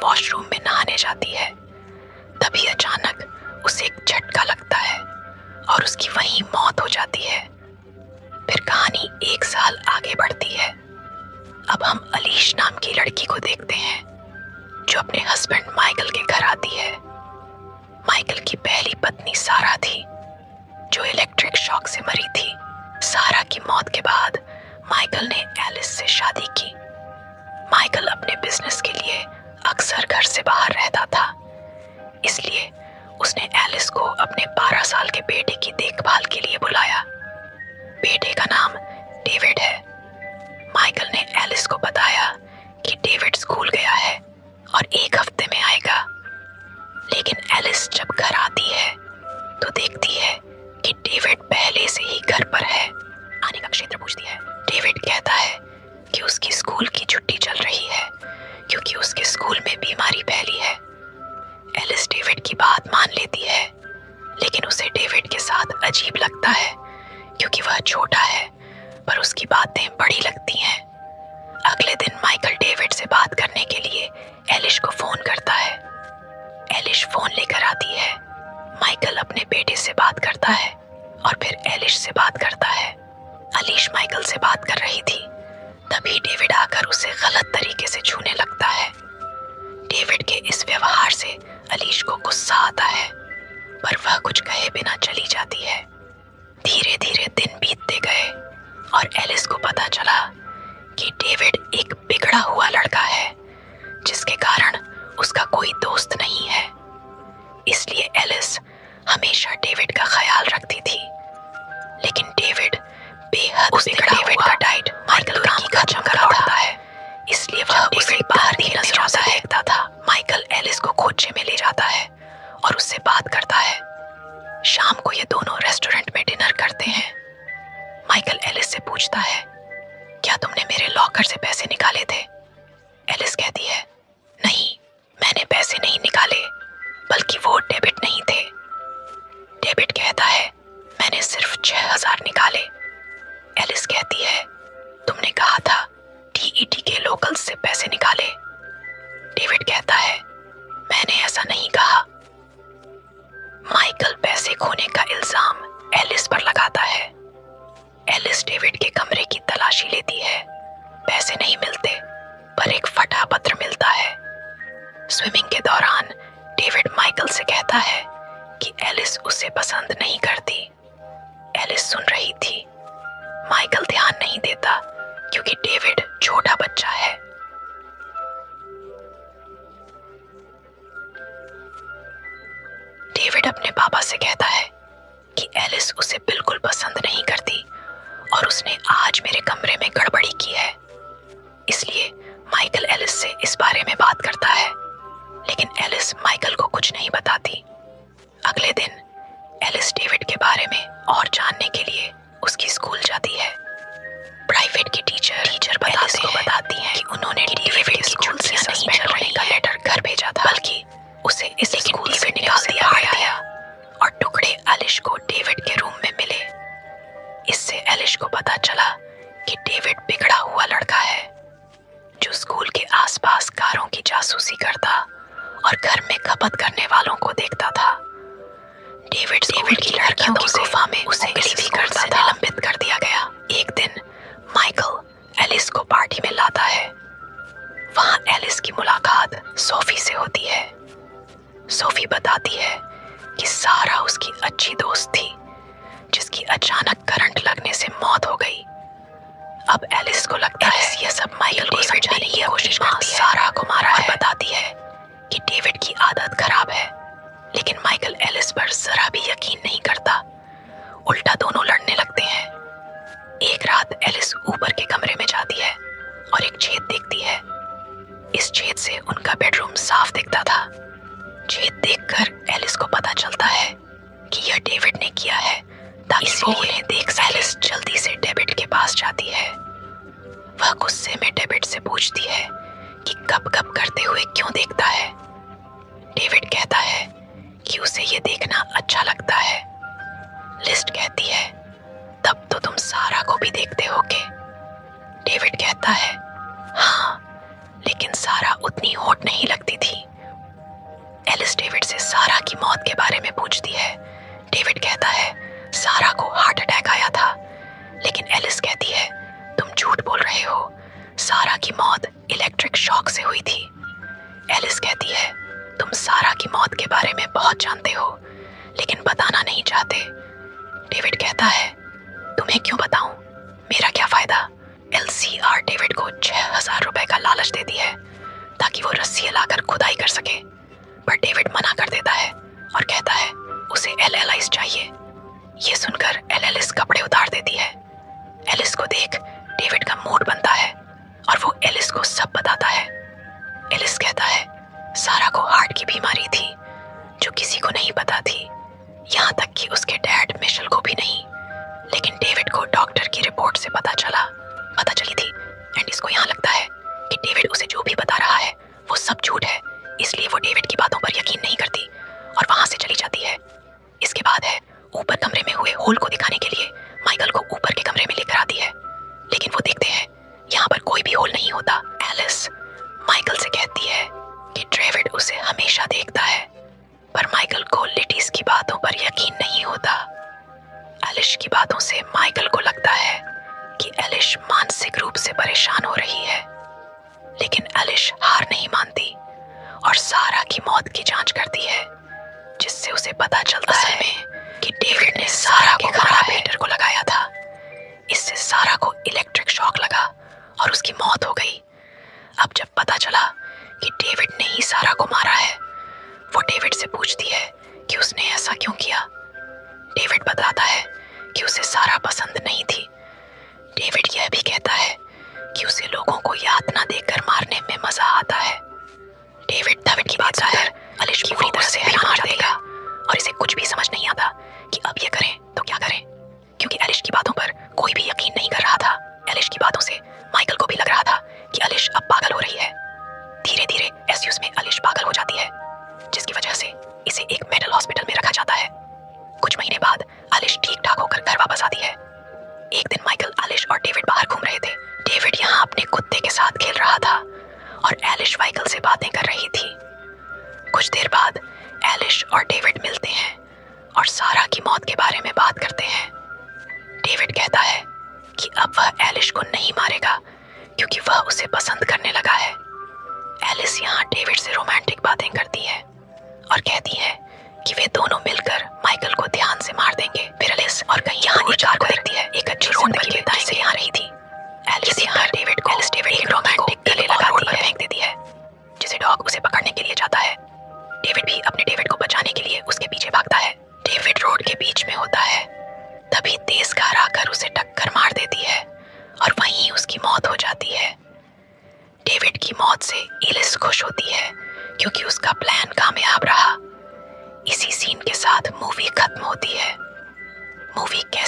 Washroom में नहाने जाती है। तभी अचानक उसे एक झटका लगता है और उसकी वहीं मौत हो जाती है। फिर कहानी 1 साल आगे बढ़ती है। अब हम अलीश नाम की लड़की को देखते हैं जो अपने हस्बैंड माइकल के घर आती है। माइकल की पहली पत्नी सारा थी जो इलेक्ट्रिक शॉक से मरी थी। सारा की मौत के बाद माइकल ने एलिस से शादी की। माइकल अपने बिजनेस के लिए अक्सर घर से बाहर रहता था, इसलिए उसने एलिस को अपने 12 साल के बेटे की देखभाल के लिए बुलाया। बेटे का नाम डेविड है। माइकल ने एलिस को बताया कि डेविड स्कूल गया है और 1 हफ्ते में आएगा। लेकिन एलिस जब घर आती है तो देखती है कि डेविड पहले से ही घर पर है। आने का क्षेत्र पूछती है। डेविड कहता है कि उसकी स्कूल की छुट्टी चल रही है क्योंकि उसके स्कूल में बीमारी फैली है। एलिस डेविड की बात मान लेती है, लेकिन उसे डेविड के साथ अजीब लगता है क्योंकि वह छोटा है पर उसकी बातें बड़ी लगती हैं। अगले दिन माइकल डेविड से बात करने के लिए एलिश को फोन करता है। एलिश फोन लेकर आती है। माइकल अपने बेटे से बात करता है और फिर एलिश से बात करता है। अलीश माइकल से बात कर रही थी, तभी डेविड आकर उसे गलत तरीके से छूने लगता है। डेविड के इस व्यवहार से अलीश को गुस्सा आता है, पर वह कुछ कहे बिना चली जाती है। धीरे धीरे दिन बीतते गए और एलिस को पता चला कि डेविड एक बिगड़ा हुआ लड़का है जिसके कारण उसका कोई दोस्त नहीं है। इसलिए एलिस हमेशा डेविड का ख्याल रखती थी, लेकिन डेविड बेहद बिगड़ा हुआ डाइट माइकल काम खत्म कर लौटता है, इसलिए वह उसे बाहर की नजरों से देखता था। माइकल एलिस को खोजे में ले जाता है और उससे बात करता है। शाम को ये दोनों रेस्टोरेंट में डिनर करते हैं। माइकल एलिस से पूछता है, क्या तुमने मेरे लॉकर से पैसे निकाले थे? एलिस कहती है, नहीं, मैंने पैसे नहीं निकाले, बल्कि वो डेबिट नहीं थे। डेबिट कहता है, मैंने सिर्फ 6000 निकाले। एलिस कहती है, तुमने कहा था टीईटी के लोकल्स से पैसे निकाले। डेविड कहता है, मैंने ऐसा नहीं कहा। माइकल पैसे खोने का इल्जाम एलिस पर लगाता है। एलिस डेविड के कमरे की तलाशी लेती है। पैसे नहीं मिलते, पर एक फटा पत्र मिलता है। स्विमिंग के दौरान डेविड माइकल से कहता है कि एलिस उसे पसंद नहीं करती। एलिस सुन रही थी। माइकल ध्यान नहीं देता क्योंकि डेविड छोटा बच्चा है। डेविड अपने पापा से कहता है कि एलिस उसे बिल्कुल पसंद नहीं करती और उसने आज मेरे कमरे में गड़बड़ी की है। इसलिए माइकल एलिस से इस बारे में बात करता है, लेकिन एलिस माइकल को कुछ नहीं बताती। अगले दिन एलिस डेविड के बारे में और जानने के लिए उसकी स्कूल जाती है। प्राइवेट की टीचर एलिस को बताती है कि उन्होंने डेविड के स्कूल से सस्पेंड होने का लेटर घर भेजा था, बल्कि उसे इस स्कूल से निकाल दिया गया और टुकड़े एलिश को डेविड के रूम में मिले। इससे एलिश को पता चला कि डेविड बिगड़ा हुआ लड़का है जो स्कूल के आसपास कारों की जासूसी करता और घर में खपत करने वालों को देखता था। डेविड की लड़कियों की गुफा में उसे भी करता था। निलंबित कर दिया गया। एक दिन माइकल एलिस को पार्टी में लाता है। वहां एलिस की मुलाकात सोफी से होती है। सोफी बताती है कि सारा उसकी अच्छी दोस्त थी जिसकी अचानक करंट लगने से मौत हो गई। अब एलिस को लगता है यह सब माइकल को समझाने की कोशिश करती है। सारा को मारा है और बताती है कि डेविड की आदत खराब है, लेकिन माइकल एलिस पर जरा भी यकीन नहीं करता। उल्टा दोनों लड़ने लगते हैं। एक रात एलिस ऊपर के कमरे में जाती है और एक छेद देखती है। इस छेद से उनका बेडरूम साफ दिखता था। छेद देखकर एलिस को पता चलता है कि यह डेविड ने किया है ताकि वो उन्हें देख सके। एलिस जल्दी से डेविड के पास जाती है। वह गुस्से में डेविड से पूछती है कि कब कब करते हुए क्यों देखता है। डेविड कहता है कि उसे ये देखना अच्छा लगता है। लिस्ट कहती है, तब तो तुम सारा को भी देखते होगे। डेविड कहता है, हाँ, लेकिन लेकिन सारा उतनी होट नहीं लगती थी। एलिस डेविड से सारा की मौत के बारे में पूछती है। डेविड कहता है सारा को हार्ट अटैक आया था, लेकिन एलिस कहती है तुम झूठ बोल रहे हो, सारा की मौत इलेक्ट्रिक शॉक से हुई थी। एलिस कहती है तुम सारा की मौत के बारे में बहुत जानते हो, लेकिन बताना नहीं चाहते। डेविड कहता है तुम्हें क्यों बताऊं, मेरा क्या फायदा। LCR डेविड को 6000 रुपए का लालच देती है ताकि वो रस्सी लाकर खुदाई कर सके, पर डेविड मना कर देता है और कहता है उसे LLIs चाहिए। ये सुनकर एलिस कपड़े उतार देती है। एलिस को देख डेविड का मूड बनता है और वो एलिस को सब बताता है। एलिस कहता है सारा को हार्ट की बीमारी थी जो किसी को नहीं पता थी, यहाँ तक कि उसके डैड मिशेल को भी नहीं, लेकिन डेविड को डॉक्टर की रिपोर्ट से पता चली थी। एंड इसको यहाँ लगता है कि डेविड उसे जो भी बता रहा है वो सब झूठ है, इसलिए वो डेविड की बातों पर यकीन नहीं करती और वहां से चली जाती है। इसके बाद है ऊपर कमरे में हुए होल को दिखाने के लिए माइकल को ऊपर के कमरे में लेकर आती है, लेकिन वो देखते हैं यहाँ पर कोई भी होल नहीं होता। एलिस माइकल से कहती है कि डेविड उसे हमेशा देखता है, पर माइकल को लिटीज की बातों पर यकीन नहीं होता। एलिश की बातों से माइकल को लगता है कि एलिश मानसिक रूप से परेशान हो रही है, लेकिन एलिश हार नहीं मानती और सारा की मौत की जांच करती है, जिससे उसे पता चलता है कि डेविड ने सारा को कार्बोरेटर को लगाया था। इससे सारा को इलेक्ट्रिक शॉक लगा और उसकी मौत हो गई। अब जब पता चला कि डेविड ने ही सारा को मारा है, वो डेविड से पूछती है कि उसने ऐसा क्यों किया। डेविड बताता है कि उसे सारा पसंद नहीं थी। डेविड यह भी कहता है कि उसे लोगों को यातना देकर मारने में मजा आता है। डेविड की बात सुनकर एलिश पूरी तरह से हैरान हो जाएगा और इसे कुछ भी समझ नहीं आता कि अब ये करें तो क्या करें, क्योंकि एलिश की बातों पर कोई भी यकीन नहीं कर रहा था। एलिश की बातों से माइकल को भी लग रहा था कि एलिश अब पागल हो रही है। धीरे धीरे एसयूस में एलिश पागल हो जाती है, जिसकी वजह से इसे एक मेंटल हॉस्पिटल में रखा जाता है। कुछ महीने बाद एलिश ठीक ठाक होकर घर वापस आती है। एक दिन माइकल, एलिश और डेविड बाहर घूम रहे थे। डेविड यहाँ अपने कुत्ते के साथ खेल रहा था और एलिश माइकल से बातें कर रही थी। कुछ देर बाद एलिश और डेविड मिलते हैं और सारा की मौत के बारे में बात करते हैं। डेविड कहता है कि अब वह एलिश को नहीं मारेगा क्योंकि वह उसे पसंद करने लगा है। एलिस यहाँ डेविड से रोमांटिक बातें करती है और कहती है कि वे दोनों मिलकर माइकल को ध्यान से मार देंगे। फिर एलिस और कहीं यहाँ एक कार को देखती है, एक अच्छी रोड पर बताएं से यहाँ रही थी। एलिस यहाँ डेविड एक रोमांटिक गले लगाती है, फेंक देती है, जिसे डॉग उसे पकड़ने के लिए जाता है। डेविड भी अपने डेविड को बचाने के लिए उसके पीछे भागता है। डेविड रोड के बीच में होता है, तभी तेज कार आकर उसे टक्कर मार देती है और वहीं उसकी मौत हो जाती है। डेविड की मौत से एलिस खुश होती है क्योंकि उसका प्लान कामयाब रहा। इसी सीन के साथ मूवी खत्म होती है। मूवी कैसी